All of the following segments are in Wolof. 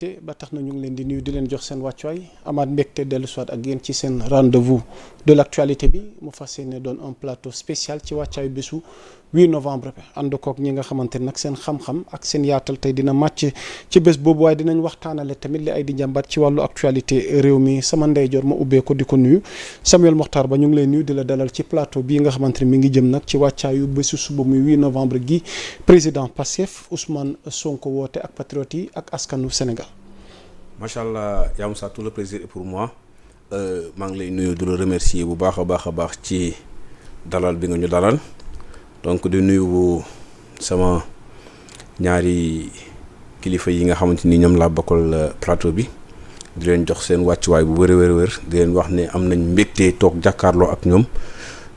ba tax na ñu ngi leen di nuyu di leen jox seen wàccuwaay amaat mbégte dellu soit ak yéen ci seen rendez-vous de l'actualité bi mu fas yéene doon un plateau spécial ci wàccaayu bésu 8 novembre bi ànd kook ñi nga xamante nag seen xam-xam ak seen yaatal tey dina màcc ci bés boobu waaye dinañ waxtaanale tamit li ay di njàmbat ci wàllu actualité réew mi sama ndeyjoor ma ubbee ko di ko nuyu Samuel Mokhtar Ba ñu ngi lay nuyu di la dalal ci plateau bii nga xamante ne mi ngi jëm nag ci wàccaayu bésu suba muy 8 novembre gi président Pastef Ousmane Sonko woote ak patriote yi ak askanu Sénégal. macha allah yaa Moussa, tout le plaisir est pour moi maa ngi lay nuyu di la remercier bu baax a baax ci dalal bi nga ñu dalal donc di nuyu sama ñaari kilifa yi nga xamante ni ñoom laa bokkal plateau bi di leen jox seen wàccuwaay bu wër di leen wax ne am nañ mbégte toog jàkkaarloo ak ñoom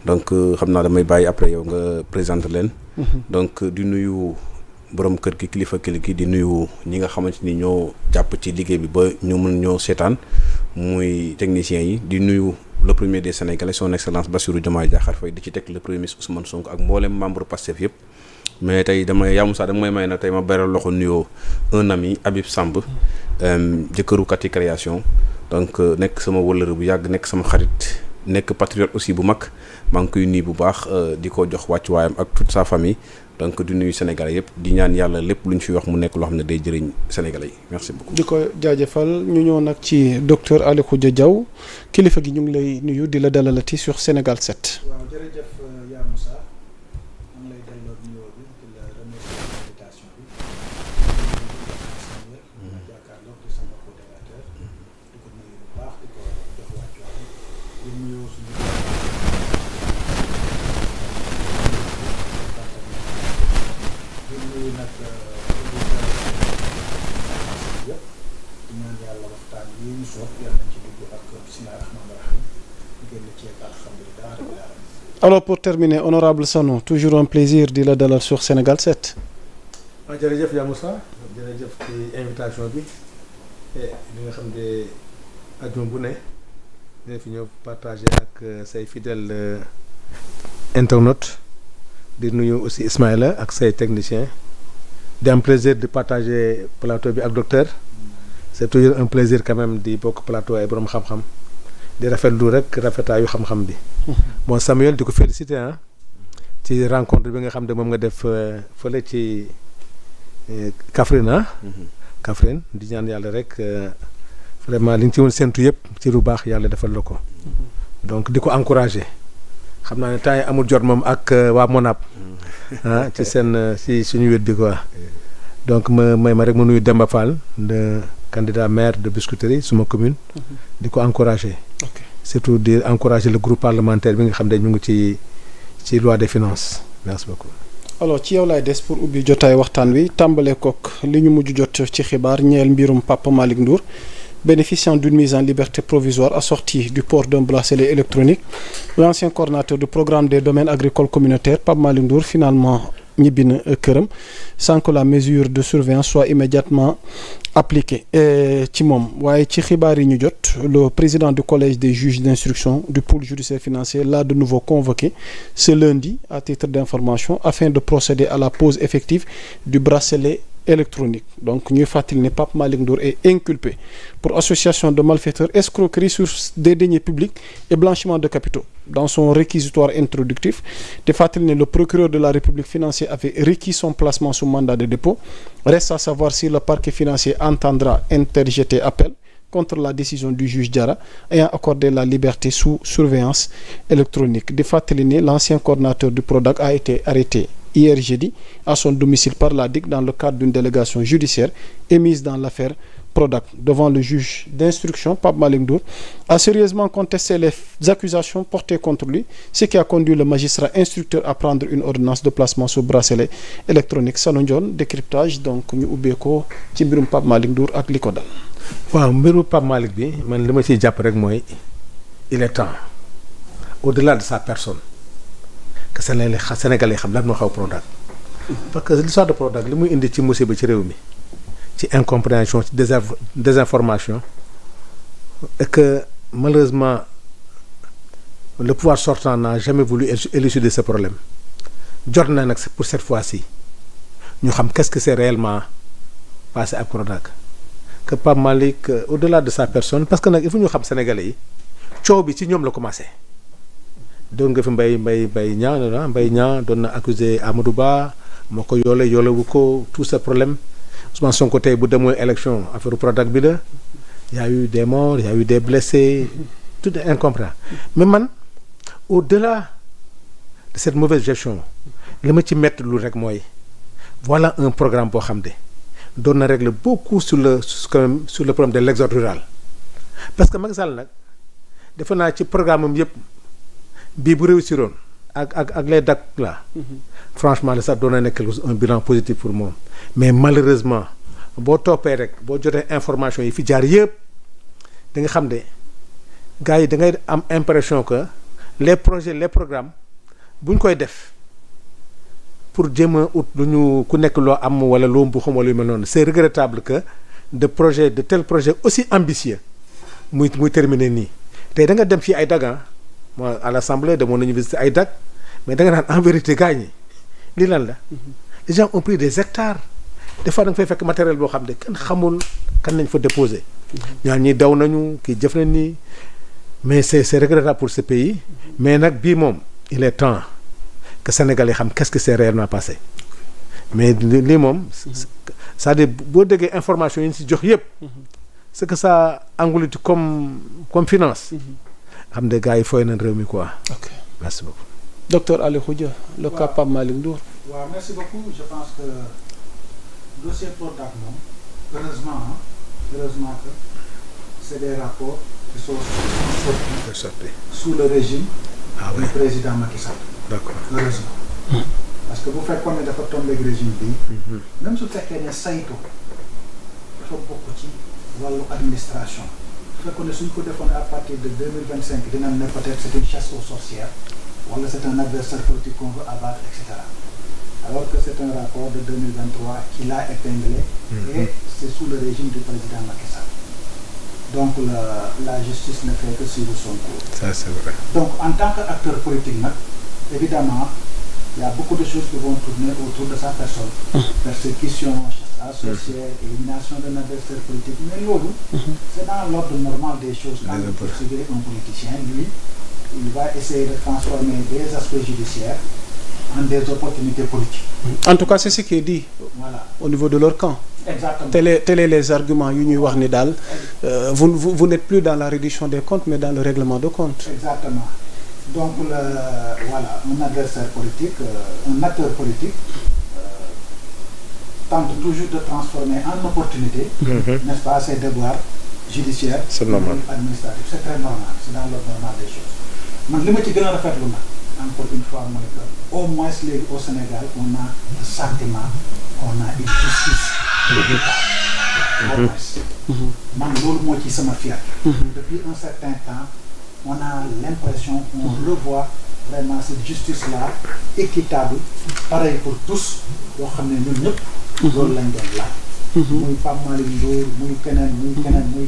donc xam naa damay bàyyi après yow nga présenter leen. donc di nuyu borom kër gi kilifa kër gi di nuyu ñi nga xamante ni ñoo jàpp ci liggéey bi ba ñu mën ñoo seetaan muy techniciens yi di nuyu le premier des Sénégalais son excellence Bassirou Diomaye Diakhar Faye di ci teg le premier ministre Ousmane Sonko ak mboolem membre Pastef yëpp. mais tey yaa Moussa dama may na tey ma beral loxo nuyoo un ami Habib Samb jëkkëru Kati création donc nekk sama wëllëre bu yàgg nekk sama xarit nekk patriote aussi bu mag maa ngi koy nuyu bu baax di ko jox wàccuwaayam ak toute sa famille. donc di nuyu Sénégalais yëpp di ñaan yàlla lépp lu ñu fi wax mu nekk loo xam ne day jëriñ Sénégalais yi merci beaucoup. di ko jaajëfal ñu ñëw nag ci docteur Aly Khoudia Diaw kilifa gi ñu ngi lay nuyu di la dalalati sur Sénégal 7. waaw jërëjëf yaa Moussa maa ngi lay delloo nuyoo bi di la remercier invitation bi di jàkkaarloo di sama modérateur di ko nuyu bu baax di ko jox wàccuwaay di nuyu suñu di nag yëpp di ñaan yàlla waxtaan yi ñu soob yàlla nañ ci dugg ak bismillah rahmaan rahim génn ci ak alhamdulilah rabbil alamin. Alors pour terminer honorable Sano toujours un plaisir di la dalal sur Sénégal 7. waaw jërëjëf yaa Moussa jërëjëf ci invitation bi li nga xam ne ajuma bu ne dina fi ñëw partager ak say fidèles internautes di nuyu aussi Ismaïla ak say techniciens di am plaisir de partager plateau bi ak docteur c'est toujours un plaisir quand même di bokk plateau ay borom xam-xam di rafetlu rek rafetaayu xam-xam bi. bon Samuel di ko féliciter ci rencontre bi nga xam ne moom nga def fële ci Kaffrine Kaffrine di ñaan yàlla rek vraiment li ñu ci woon séntu yëpp ci lu baax yàlla defal la ko. donc di ko encourager. xam naa ne temps yi amul jot moom ak waa Monap ci seen si suñu wet bi quoi donc ma rek ma nuyu Demba Fall le candidat maire de Biscuiterie suma commune di ko encourager surtout di encourager le groupe parlementaire bi nga xam ne ñu ngi ci loi des finances merci beaucoup. alors ci yow laay des pour ubbi jotaay waxtaan wi tàmbale kook li ñu mujj jot ci xibaar ñeel mbirum Pape Malick Ndour bénéficiant d'une mise en liberté provisoire assortie du port d'un bracelet électronique. L'ancien coordonnateur du programme des domaines agricoles communautaires, Pape Malick Ndour, finalement ñibbi na këram sans que la mesure de surveillance soit immédiatement appliquée ci moom waaye ci xibaar yi ñu jot le président du collège des juges d'instruction du pôle judiciaire financier l'a de nouveau convoqué ce lundi à titre d'information afin de procéder à la pose effective du bracelet électronique. Donc ñuy fàttali ne Pape Malick Ndour est inculpé pour association de malfaiteurs, escroquerie sur des deniers publics et blanchiment de capitaux. Dans son réquisitoire introductif di fàttali ne le procureur de la République financier avait requis son placement sous mandat de dépôt. Reste à savoir si le parquet financier entendra interjeter appel contre la décision du juge Diarra ayant accordé la liberté sous surveillance électronique. Di fàttali ne l'ancien coordonnateur du PRODAC a été arrêté hier jeudi à son domicile par la DIC dans le cadre d'une délégation judiciaire émise dans l'affaire PRODAC. Devant le juge d'instruction, Pape Malick Ndour a sérieusement contesté les accusations portées contre lui, ce qui a conduit le magistrat instructeur à prendre une ordonnance de placement sous bracelet électronique. Sanu Ndione décryptage donc ñu ubbee ko ci mbirum Pape Malick Ndour ak li ko dal. waaw mbiru Pape Malick bi man li ma ciy jàpp rek mooy il est temps au-delà de sa personne que Sénégalais xam lan moo xaw Prodac parce que l'histoire de Prodac li muy indi ci musiba ci réew mi ci incompréhension ci désinformation et que malheureusement le pouvoir sortant n'a jamais voulu élucider ce problème jot na nag pour cette fois-ci ñu xam qu'est-ce que c'est réellement passé ak Prodac que Pape Malick au-delà de sa personne parce que nag il faut ñu xam sénégalais yi coow bi ci ñoom la commencé. doon nga fi Mbaye Niang doon na accusé Amadou Ba moo ko yoolewu ko tout ce problème Ousmane Sonko tey bu demul élection affaire Prodac bi la y a eu des morts y a eu des blessés tout est incompréhensible mais man au-delà de cette mauvaise gestion li ma ci métti lu rek mooy voilà un programme boo xam ne doon na régler beaucoup sur le problème de l'exode rural parce que Macky Sall nag defe naa ci programme am yëpp bii bu réussiroon ak les DAC là franchement sax doon na nekk un bilan positif pour moom mais malheureusement boo toppee rek boo jotee information yi fi jaar yëpp da nga xam ne gars yi da ngay am impression que les projets les programmes bu ñu koy def pour jéem a ut lu ñu ku nekk loo am wala loo bu xam wala yu mel noonu c'est regrettable que de tels projets aussi ambitieux muy terminer nii tey da nga dem fii ay dagan moi à l'assemblée demoon nañu visiter ay DAC mais da nga naan en vérité gars ñi lii lan la les gens ont pris des hectares des fois da nga fay fekk matériel boo xam ne kenn xamul kan nañ fa déposer ñaan ñi daw nañu kii jëf nañ nii mais c'est regrettable pour ce pays mais nag bii moom il est temps que Sénégal yi xam qu'est-ce que c'est réellement passé mais lii moom c'est-à-dire boo déggee information yi ñu si jox yëpp ce que ça engloutit comme finance xam ne gars yi fooy nañ réew mi quoi. ok merci beaucoup. docteur Ali Khoudia le cas Pape Malick Ndour. waaw merci beaucoup je pense que dossier Prodac moom heureusement que c'est des rapports qui sont sortis sous le régime du président Macky Sall. d'accord heureusement. parce que bu fekkoon ne dafa tombé ak régime bi. même su fekkee ne saytu dafa bokk ci wàllu administration. su fekkoon ne suñ ko defoon à partir de 2025 dinañ ne peut-être c'est une chasse aux sorcières wala c'est un adversaire politique qu'on veut abattre et cetera alors que c'est un rapport de 2023 qui l'a épinglé. Et c'est sous le régime du président Macky Sall. Donc la justice ne fait que suivre son cours. Ça c'est vrai. Donc en tant qu'acteur politique nag évidemment il y a beaucoup de choses qui vont tourner autour de sa personne. Persécution, chasse aux sorcières, élimination d'un adversaire politique mais loolu c'est dans l'ordre normal des choses. Quand il poursuivre un politicien lui il va essayer de transformer des aspects judiciaires en des opportunités politiques. En tout cas c'est ce qui est dit. Voilà. Au niveau de leur camp. Exactement. Tel est les arguments yu ñuy wax ni daal vous n'êtes plus dans la reddition des comptes mais dans le règlement de comptes. Exactement. Donc voilà un adversaire politique un acteur politique tente toujours de transformer en opportunité. N'est-ce pas ses devoirs judiciaires. C'est normal. Administratifs c'est très normal c'est dans l'ordre normal des choses. Man li ma ci gën a rafetlu nag encore une fois mooy que au moins léegi au Sénégal on a le sentiment qu'on a une justice équitable. Au moins. Man loolu moo ci sama fierté. Depuis un certain temps on a l'impression qu'on revoit vraiment cette justice-là équitable pareil pour tous yoo xam ne ñun ñëpp. loolu lañ doon laaj. muy Pape Malick Ndour muy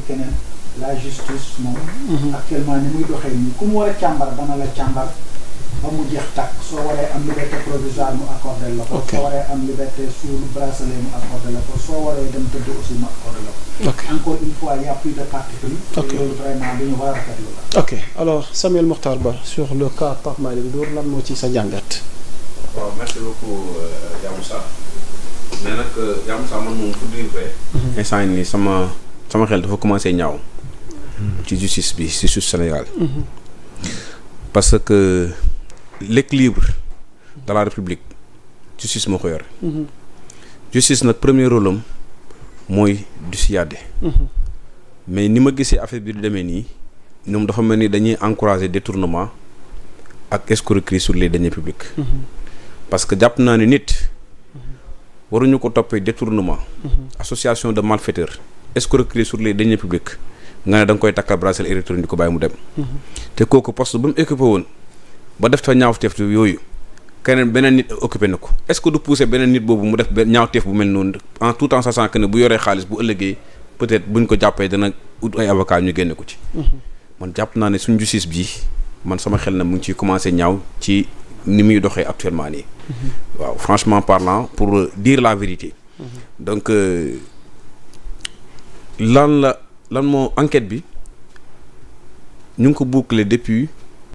keneen. La justice moom. Actuellement ni muy doxee nii ku mu war a càmbar dana la càmbar ba mu jeex tàkk soo waree am liberté provisoire mu accordé la ko. soo waree am liberté sous bracelet mu accordé la ko soo waree dem tëdd aussi mu accordé la ko. Encore une fois il y a plus de parti pris. loolu vraiment lu ñu war a rafetlu la. ok alors Samuel Mokhtar Ba sur le cas Pape Malick Ndour lan moo ci sa jàngat. waaw merci beaucoup Yamoussa mais nag Yamoussa man moom pour dire vrai. instant yii nii sama xel dafa commencé ñaaw. ci justice bi ci suuf Sénégal. parce que l'équilibre de la République justice moo ko yor. justice nag premier rôle am mooy du si yàdde mais ni ma gisee affaire bi du demee nii ñoom dafa mel ni dañuy encourager détournement ak escroquerie sur les deniers publics. parce que jàpp naa ne nit waruñu ko toppee détournement. association de malfaiteurs escroquerie sur les deniers publics. nga ne da nga koy takkal bracelet électronique ko bàyyi mu dem. te kooku poste ba mu occupé woon ba def fa ñaawteef yooyu keneen beneen nit occupé na ko est-ce que du pousser beneen nit boobu mu def ñaawteef bu mel noonu en tout en sachant que ne bu yoree xaalis bu ëllëgee peut-être buñ ko jàppee dana ut ay avocat ñu génne ko ci. man jàpp naa ne suñ justice bii man sama xel na mu ngi ciy commencé ñaaw ci ni muy doxee actuellement nii. waaw franchement parlant pour dire la vérité. donc lan moo enquête bi ñu ngi ko boucler depuis